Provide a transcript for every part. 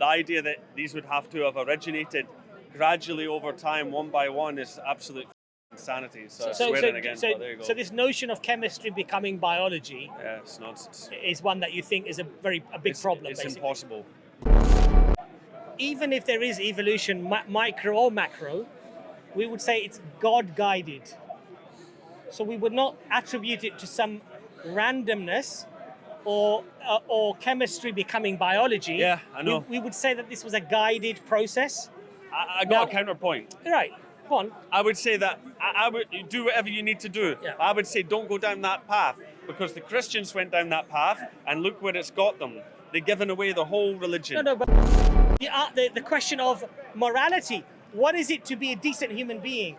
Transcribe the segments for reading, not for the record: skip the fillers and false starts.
the idea that these would have to have originated gradually over time, one by one, is absolute insanity. So there you go. So this notion of chemistry becoming biology, yeah, it's nonsense. Is one that you think is a big problem. It's basically. impossible. Even if there is evolution, micro or macro, we would say it's God-guided. So we would not attribute it to some randomness or chemistry becoming biology. Yeah, I know. We would say that this was a guided process. I got a counterpoint. Right, go on. I would say that I would do whatever you need to do. Yeah. I would say don't go down that path, because the Christians went down that path and look where it's got them. They've given away the whole religion. No, but the question of morality, what is it to be a decent human being?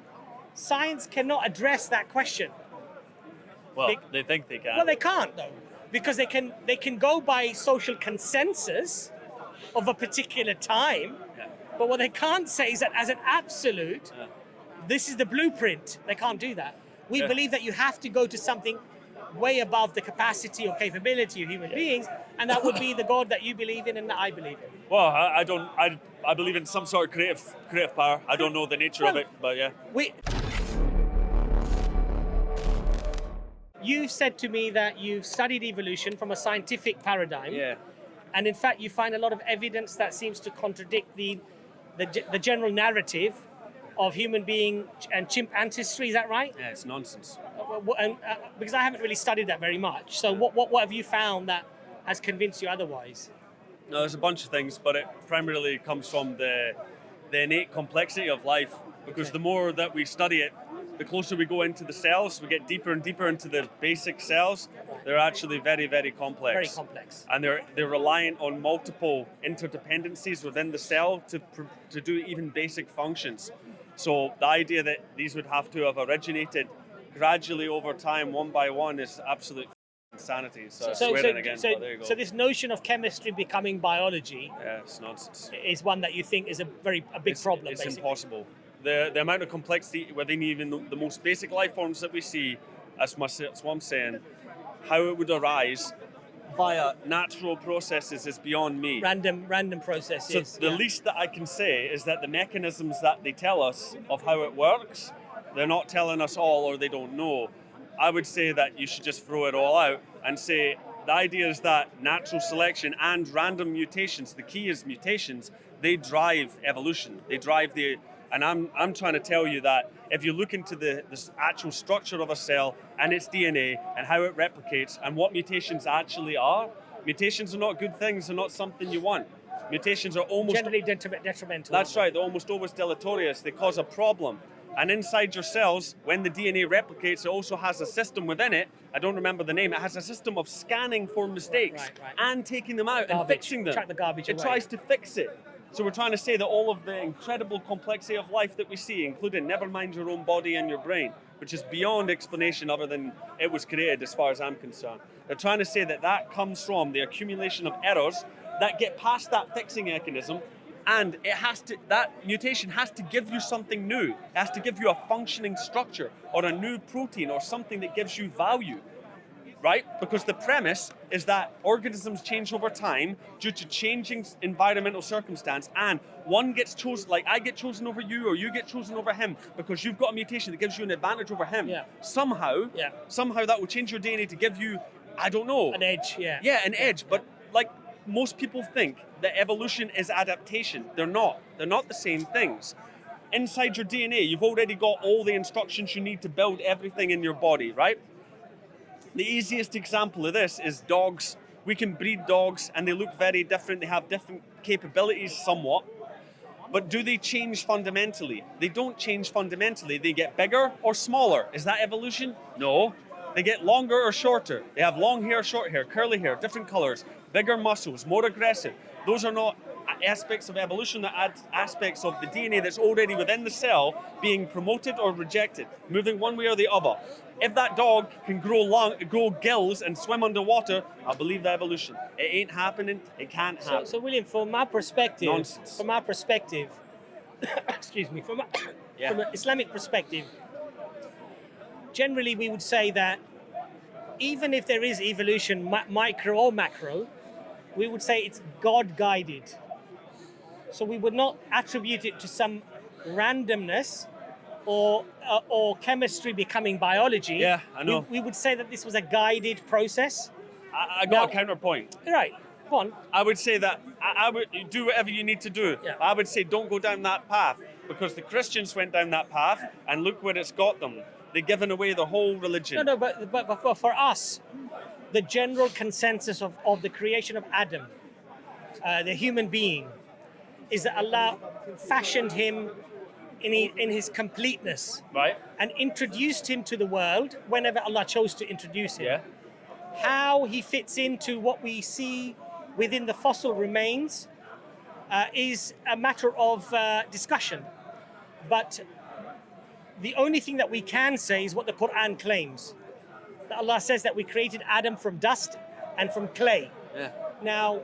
Science cannot address that question. Well, they think they can. Well, they can't though, because they can go by social consensus of a particular time, Yeah. but what they can't say is that as an absolute, this is the blueprint. They can't do that. We believe that you have to go to something way above the capacity or capability of human beings, and that would be the God that you believe in and that I believe in. Well, I don't. I believe in some sort of creative power. I don't know the nature of it, but yeah. You've said to me that you've studied evolution from a scientific paradigm. Yeah. And in fact, you find a lot of evidence that seems to contradict the general narrative of human being and chimp ancestry. Is that right? Yeah, it's nonsense. Because I haven't really studied that very much. So what have you found that has convinced you otherwise? No, there's a bunch of things, but it primarily comes from the innate complexity of life. Because the more that we study it, the closer we go into the cells, we get deeper and deeper into the basic cells. They're actually very, very complex. Very complex. And they're reliant on multiple interdependencies within the cell to do even basic functions. So the idea that these would have to have originated gradually over time, one by one, is absolute insanity. So there you go. So this notion of chemistry becoming biology, yeah, it's nonsense. Is one that you think is a big problem. It's basically. impossible. The amount of complexity within even the most basic life forms that we see, that's what I'm saying, how it would arise via natural processes is beyond me. Random processes. So the least that I can say is that the mechanisms that they tell us of how it works, they're not telling us all, or they don't know. I would say that you should just throw it all out and say the idea is that natural selection and random mutations, the key is mutations, they drive evolution. They drive and I'm trying to tell you that if you look into this actual structure of a cell and its DNA and how it replicates and what mutations actually are, mutations are not good things, they're not something you want. Mutations are almost... generally detrimental. That's right, they're almost always deleterious. They cause a problem. And inside your cells, when the DNA replicates, it also has a system within it, I don't remember the name, it has a system of scanning for mistakes and taking them out and fixing them. Track the garbage away. It tries to fix it. So we're trying to say that all of the incredible complexity of life that we see, including never mind your own body and your brain, which is beyond explanation other than it was created as far as I'm concerned. They're trying to say that comes from the accumulation of errors that get past that fixing mechanism, and that mutation has to give you something new. It has to give you a functioning structure or a new protein or something that gives you value. Right? Because the premise is that organisms change over time due to changing environmental circumstance, and one gets chosen, like I get chosen over you or you get chosen over him because you've got a mutation that gives you an advantage over him. Yeah. Somehow that will change your DNA to give you, I don't know. An edge, yeah. Yeah, an edge, but like most people think that evolution is adaptation. They're not. They're not the same things. Inside your DNA, you've already got all the instructions you need to build everything in your body, right? The easiest example of this is dogs. We can breed dogs and they look very different. They have different capabilities somewhat. But do they change fundamentally? They don't change fundamentally. They get bigger or smaller. Is that evolution? No. They get longer or shorter. They have long hair, short hair, curly hair, different colors, bigger muscles, more aggressive. Those are not aspects of evolution, that add aspects of the DNA that's already within the cell being promoted or rejected, moving one way or the other. If that dog can grow gills and swim underwater, I believe the evolution. It ain't happening. It can't happen. So William, from our perspective, Nonsense. excuse me, from an Islamic perspective, generally we would say that even if there is evolution, micro or macro, we would say it's God-guided. So we would not attribute it to some randomness or chemistry becoming biology. Yeah, I know. We would say that this was a guided process. I got a counterpoint. Right, go on. I would say that I would do whatever you need to do. Yeah. I would say don't go down that path, because the Christians went down that path and look where it's got them. They've given away the whole religion. No, but for us, the general consensus of the creation of Adam, the human being, is that Allah fashioned him in his completeness, Right? and introduced him to the world whenever Allah chose to introduce him. Yeah. How he fits into what we see within the fossil remains is a matter of discussion. But the only thing that we can say is what the Quran claims. That Allah says that we created Adam from dust and from clay. Yeah. Now,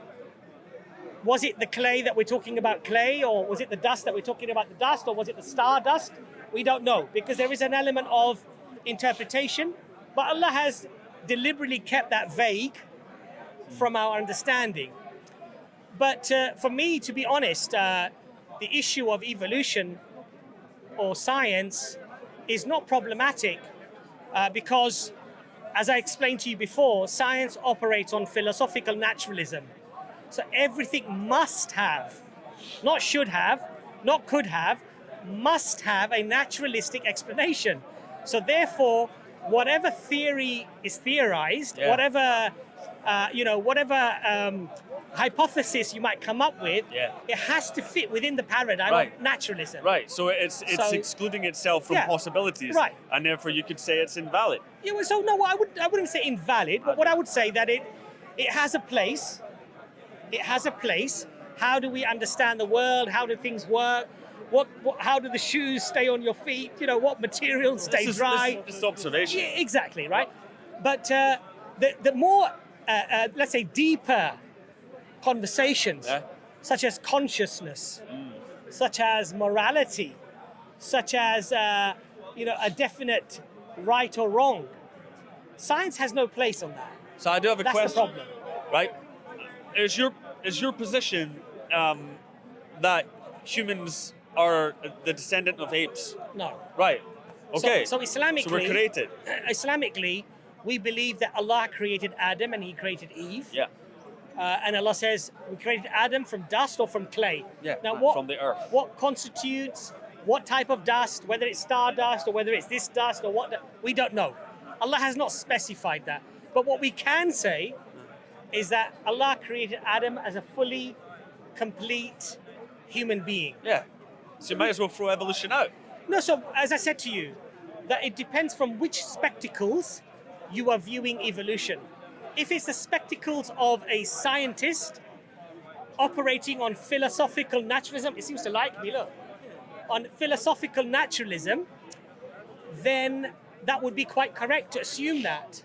was it the clay that we're talking about clay, or was it the dust that we're talking about the dust, or was it the star dust? We don't know, because there is an element of interpretation, but Allah has deliberately kept that vague from our understanding. But for me, to be honest, the issue of evolution or science is not problematic because, as I explained to you before, science operates on philosophical naturalism. So everything must have, not should have, not could have, must have a naturalistic explanation. So therefore, whatever theory is theorized, Yeah. whatever hypothesis you might come up with, Yeah. it has to fit within the paradigm Right. of naturalism. Right. So it's So- excluding itself from Yeah. possibilities. Right. And therefore you could say it's invalid. Yeah, well, so no, I wouldn't say invalid, but what I would say that it has a place. It has a place. How do we understand the world? How do things work? How do the shoes stay on your feet? What materials stay dry? This is just observation. Yeah, exactly, right? But the more, let's say, deeper conversations, Yeah. such as consciousness, such as morality, such as, a definite right or wrong, science has no place on that. So I do have a That's question. the problem. Right? Is your position that humans are the descendant of apes? No. Right. Okay. So Islamically, So we're created. Islamically, we believe that Allah created Adam and He created Eve. Yeah. And Allah says we created Adam from dust or from clay. Yeah. Now, what From the earth. What constitutes what type of dust, whether it's star dust or whether it's this dust or what? We don't know. Allah has not specified that. But what we can say is that Allah created Adam as a fully complete human being. Yeah. So you might as well throw evolution out. No, so as I said to you, that it depends from which spectacles you are viewing evolution. If it's the spectacles of a scientist operating on philosophical naturalism, it seems to like me, look, on philosophical naturalism, then that would be quite correct to assume that.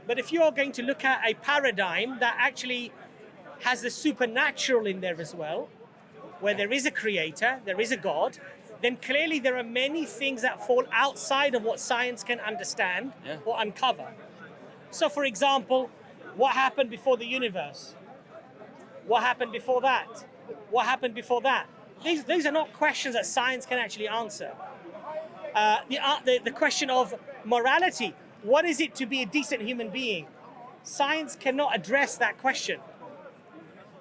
But if you're going to look at a paradigm that actually has the supernatural in there as well, where there is a creator, there is a God, then clearly there are many things that fall outside of what science can understand Yeah. or uncover. So for example, what happened before the universe? What happened before that? What happened before that? These are not questions that science can actually answer. The question of morality, what is it to be a decent human being? Science cannot address that question.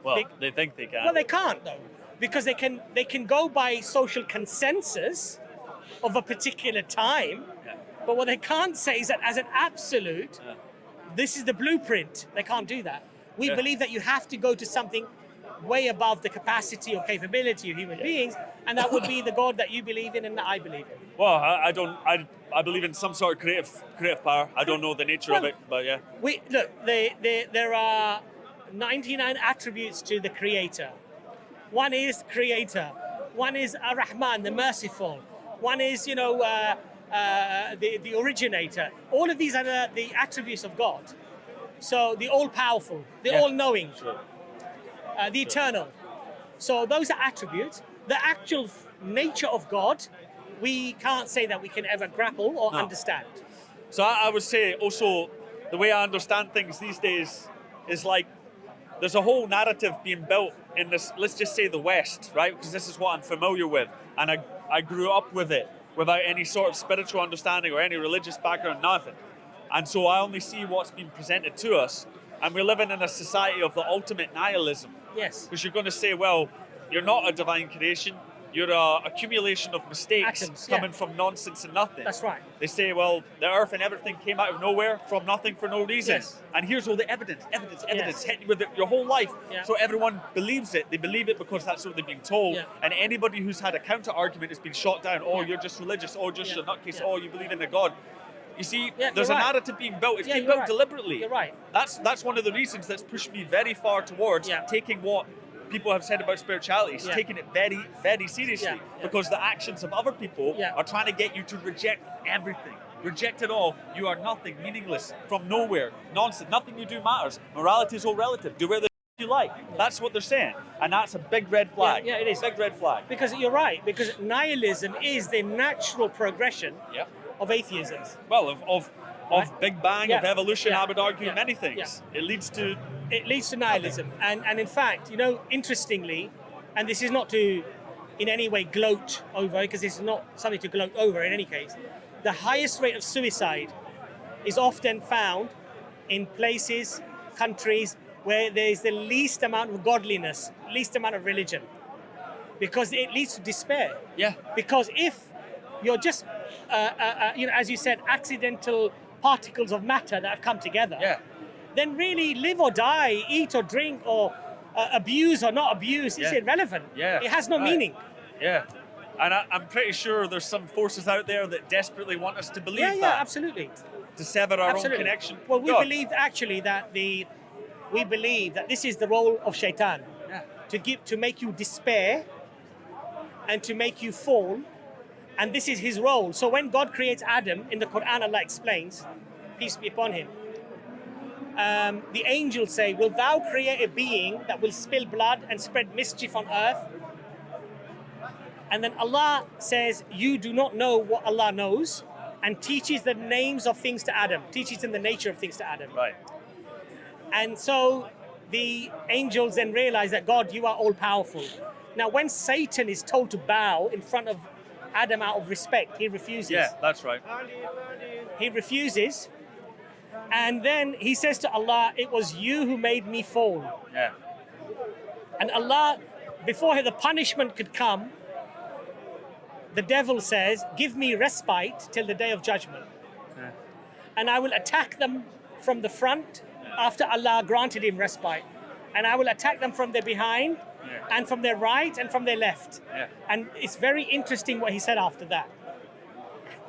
Well, they think they can. Well, they can't though, because they can go by social consensus of a particular time, Yeah. but what they can't say is that as an absolute, Yeah. this is the blueprint. They can't do that. We Yeah. believe that you have to go to something way above the capacity or capability of human beings, and that would be the God that you believe in and that I believe in. Well, I don't. I believe in some sort of creative power. I don't know the nature of Well, it, but yeah. There are 99 attributes to the Creator. One is Creator. One is Ar-Rahman, the Merciful. One is, the Originator. All of these are the attributes of God. So the All-Powerful, the Yeah. All-Knowing, Sure. the Eternal. So those are attributes. The actual nature of God, we can't say that we can ever grapple or No. understand. So I would say also the way I understand things these days is like there's a whole narrative being built in this, let's just say the West, right? Because this is what I'm familiar with, and I grew up with it without any sort of spiritual understanding or any religious background, nothing. And so I only see what's been presented to us, and we're living in a society of the ultimate nihilism. Yes. Because you're going to say, well, you're not a divine creation. You're an accumulation of mistakes Atoms, coming from nonsense and nothing. That's right. They say, well, the earth and everything came out of nowhere from nothing for no reason. Yes. And here's all the evidence, Yes. hitting you with it your whole life. Yeah. So everyone believes it. They believe it because that's what they've been told. Yeah. And anybody who's had a counter argument has been shot down. Oh, Yeah. you're just religious. Oh, just Yeah. a nutcase. Yeah. Oh, you believe in a God. You see, Yeah, there's you're a right. narrative being built. It's Yeah, being you're built right. deliberately. You're right. That's one of the reasons that's pushed me very far towards Yeah. taking what people have said about spirituality, Yeah. taking it very, very seriously. Yeah, yeah. Because the actions of other people Yeah. are trying to get you to reject everything. Reject it all. You are nothing, meaningless, from nowhere, nonsense. Nothing you do matters. Morality is all relative. Do whatever you like. That's what they're saying. And that's a big red flag. Yeah, it is. Big red flag. Because you're right, because nihilism is the natural progression Yeah. of atheism. Well, of Right. Big Bang, Yeah. of evolution, Yeah. I would argue Yeah. many things. Yeah. It leads to It leads to nihilism. And in fact, interestingly, and this is not to in any way gloat over, because it's not something to gloat over in any case, the highest rate of suicide is often found in places, countries, where there is the least amount of godliness, least amount of religion. Because it leads to despair. yeah. Because if you're just, as you said, accidental particles of matter that have come together, Yeah. then really live or die, eat or drink, or abuse or not abuse is Yeah. irrelevant. Yeah. It has no Right. meaning. Yeah. And I'm pretty sure there's some forces out there that desperately want us to believe Yeah, that. absolutely. To sever our Absolutely. own connection. Well, we God. believe actually that we believe that this is the role of Shaitan, Yeah. to make you despair and to make you fall, and this is his role. So when God creates Adam in the Quran, Allah explains, peace be upon him, the angels say, "Will thou create a being that will spill blood and spread mischief on earth?" And then Allah says, "You do not know what Allah knows," and teaches the names of things to Adam, teaches him the nature of things to Adam. Right. And so the angels then realize that, God, you are all powerful. Now, when Satan is told to bow in front of Adam out of respect, he refuses. Yeah, that's right. He refuses. And then he says to Allah, "It was you who made me fall." Yeah. And Allah, before the punishment could come, the devil says, "Give me respite till the day of judgment. Yeah. And I will attack them from the front after Allah granted him respite. And I will attack them from their behind, Yeah. and from their right, and from their left." Yeah. And it's very interesting what he said after that.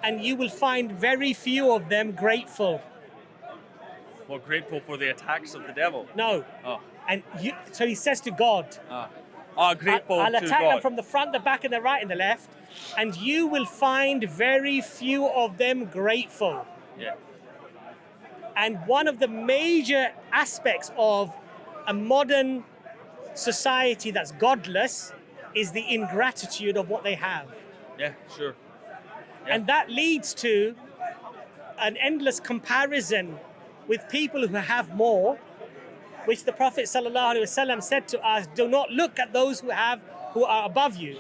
"And you will find very few of them grateful." Well, grateful for the attacks of the devil. No. Oh. So he says to God, Grateful I'll to attack God. them from the front, the back, and the right, and the left, and you will find very few of them grateful. Yeah. And one of the major aspects of a modern society that's godless is the ingratitude of what they have. Yeah, sure. Yeah. And that leads to an endless comparison with people who have more, which the Prophet ﷺ said to us, "Do not look at those who are above you,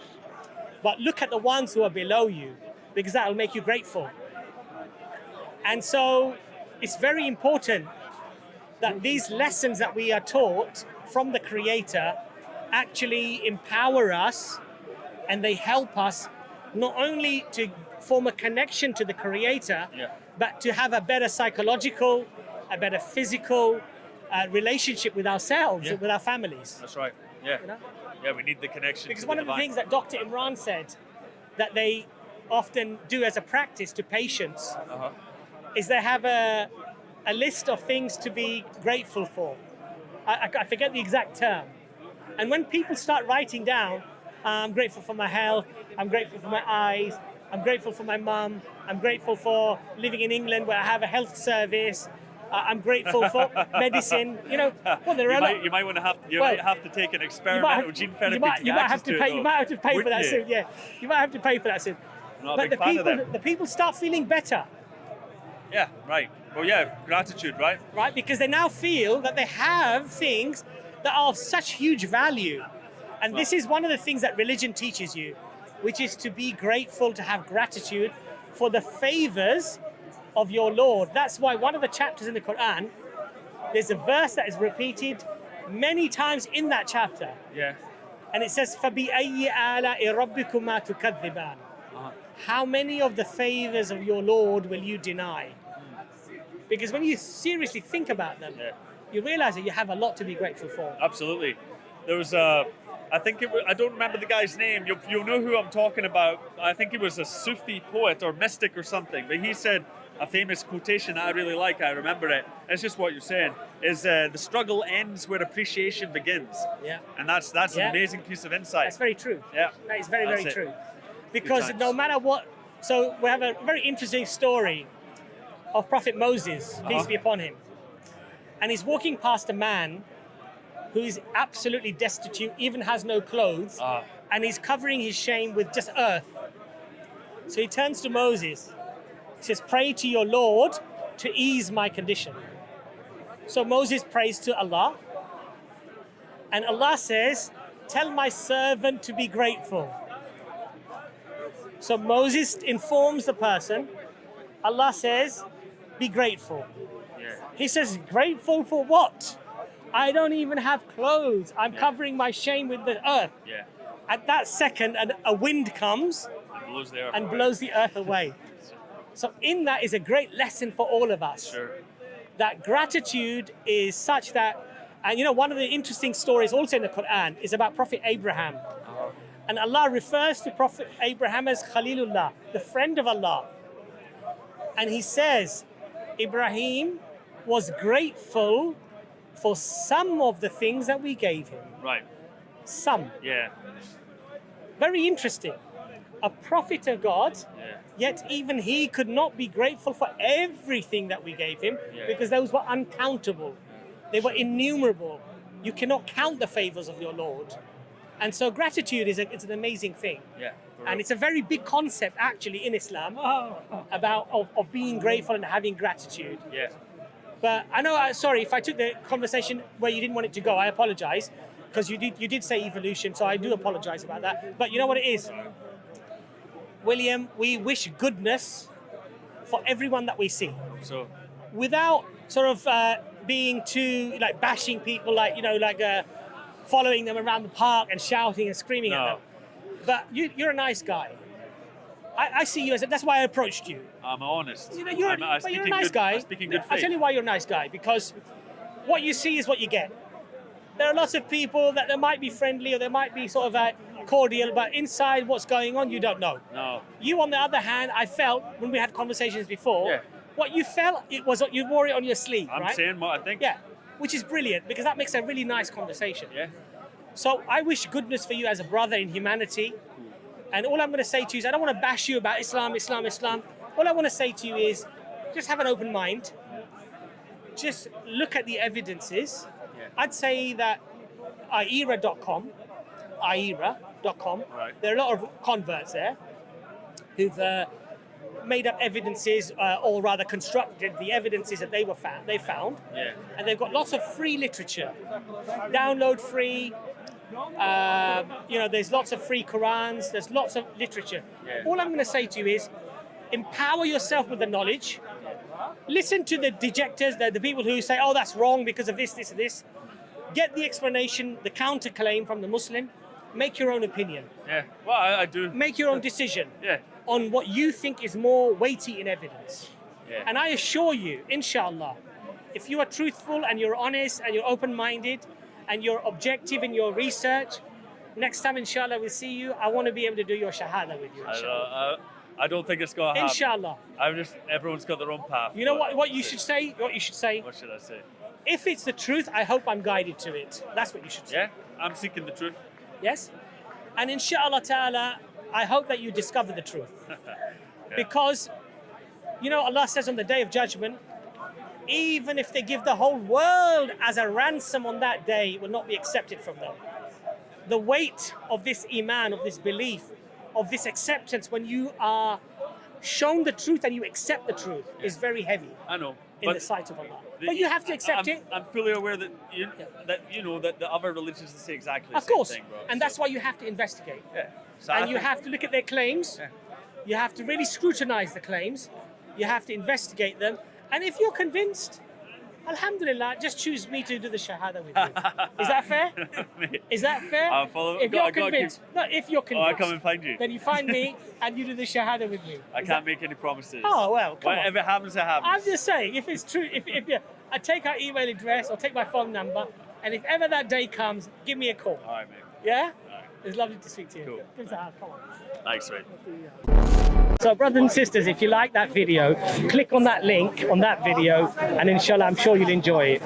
but look at the ones who are below you, because that will make you grateful." And so it's very important that these lessons that we are taught from the Creator actually empower us, and they help us not only to form a connection to the Creator, Yeah. but to have a better psychological, a better physical relationship with ourselves, Yeah. with our families. That's right. Yeah. You know? Yeah, we need the connection Because to one the of the divine. things that Dr. Imran said that they often do as a practice to patients Uh-huh. is they have a list of things to be grateful for. I forget the exact term. And when people start writing down, "I'm grateful for my health, I'm grateful for my eyes, I'm grateful for my mum, I'm grateful for living in England where I have a health service, I'm grateful for medicine," well, there are You might want to Well, might have to take an experimental gene therapy you might to get have access to it, pay. though. You might have to pay for Wouldn't that you? soon. Yeah, you might have to pay for that soon. I'm not a But big fan of them. the people start feeling better, Yeah, right. Well, yeah, gratitude, right? right? Because they now feel that they have things that are of such huge value, And this is one of the things that religion teaches you, which is to be grateful, to have gratitude for the favors of your Lord. That's why one of the chapters in the Quran, there's a verse that is repeated many times in that chapter. Yeah. And it says, فَبِأَيِّ آلَاءِ رَبِّكُمَا تُكَذِّبَانِ. How many of the favors of your Lord will you deny? Because when you seriously think about them, you realize that you have a lot to be grateful for. Absolutely. There was I think I don't remember the guy's name. You'll know who I'm talking about. I think he was a Sufi poet or mystic or something. But he said a famous quotation that I really like. I remember it. It's just what you're saying. Is the struggle ends where appreciation begins. Yeah. And that's an amazing piece of insight. That's very true. Yeah. That is very, very That's it. true. Because no matter what, so we have a very interesting story of Prophet Moses, peace be upon him. And he's walking past a man who is absolutely destitute, even has no clothes, and he's covering his shame with just earth. So he turns to Moses. He says, pray to your Lord to ease my condition. So Moses prays to Allah. And Allah says, tell my servant to be grateful. So Moses informs the person. Allah says, be grateful. Yeah. He says, grateful for what? I don't even have clothes. I'm covering my shame with the earth. Yeah. At that second, a wind comes And blows the earth away. away. So in that is a great lesson for all of us. Sure. That gratitude is such that, and you know, one of the interesting stories also in the Quran is about Prophet Abraham. And Allah refers to Prophet Abraham as Khalilullah, the friend of Allah. And he says, Ibrahim was grateful for some of the things that we gave him. Right. Some. Yeah. Very interesting. A prophet of God, yet even he could not be grateful for everything that we gave him because those were uncountable. They were innumerable. You cannot count the favors of your Lord. And so gratitude it's an amazing thing. Yeah. And it's a very big concept actually in Islam about of being grateful and having gratitude. Yeah. But I know, sorry, if I took the conversation where you didn't want it to go, I apologize. Because you did say evolution, so I do apologize about that. But you know what it is? William, we wish goodness for everyone that we see. So. Without sort of being too, like, bashing people, like, you know, like following them around the park and shouting and screaming at them. But you're a nice guy. I see you as that's why I approached you. I'm honest. You know, you're a nice guy. I'm speaking good faith. I'll tell you why you're a nice guy, because what you see is what you get. There are lots of people that they might be friendly or they might be sort of cordial, but inside what's going on, you don't know. No. You, on the other hand, I felt when we had conversations before, what you felt, it was you wore it on your sleeve, I'm right? saying what I think. Yeah, which is brilliant because that makes a really nice conversation. Yeah. So I wish goodness for you as a brother in humanity. And all I'm going to say to you is, I don't want to bash you about Islam. All I want to say to you is, just have an open mind. Just look at the evidences. I'd say that IERA.com, there are a lot of converts there who've made up evidences, or rather constructed the evidences that they found. Yeah. And they've got lots of free literature, download free. There's lots of free Qurans, there's lots of literature. All I'm going to say to you is, empower yourself with the knowledge. Listen to the dejectors, the people who say, oh, that's wrong because of this, this, and this. Get the explanation, the counterclaim from the Muslim. Make your own opinion. Yeah, well, I do. Make your own decision Yeah. on what you think is more weighty in evidence. Yeah. And I assure you, inshallah, if you are truthful and you're honest and you're open-minded and you're objective in your research, next time, inshallah, we'll see you. I want to be able to do your shahada with you, inshallah. I don't think it's going to happen. Inshallah. Everyone's got their own path. You know what you should say? What you should say? What should I say? If it's the truth, I hope I'm guided to it. That's what you should say. Yeah, I'm seeking the truth. Yes? And inshallah ta'ala, I hope that you discover the truth. Because, you know, Allah says on the Day of Judgment, even if they give the whole world as a ransom on that day, it will not be accepted from them. The weight of this iman, of this belief, of this acceptance, when you are shown the truth and you accept the truth is very heavy I know. in the sight of Allah. But you have to accept it. I'm fully aware that that the other religions say exactly the Of same course. thing, bro. And that's why you have to investigate. Yeah. So And you have to look at their claims. Yeah. You have to really scrutinize the claims. You have to investigate them. And if you're convinced, alhamdulillah, just choose me to do the shahada with you. Is that fair? Is that fair? I'll follow. If you're convinced, if you're Oh, convinced, I come and find you. then you find me and you do the shahada with me. I can't make any promises. Oh well, come on. If it happens, it happens. I'm just saying, if it's true, if I take our email address or take my phone number, and if ever that day comes, give me a call. All right, mate. Yeah? All right. It's lovely to speak to you. Cool. Give us a hug, come on. Thanks, mate. So brothers and sisters, if you like that video, click on that link on that video, and inshallah, I'm sure you'll enjoy it.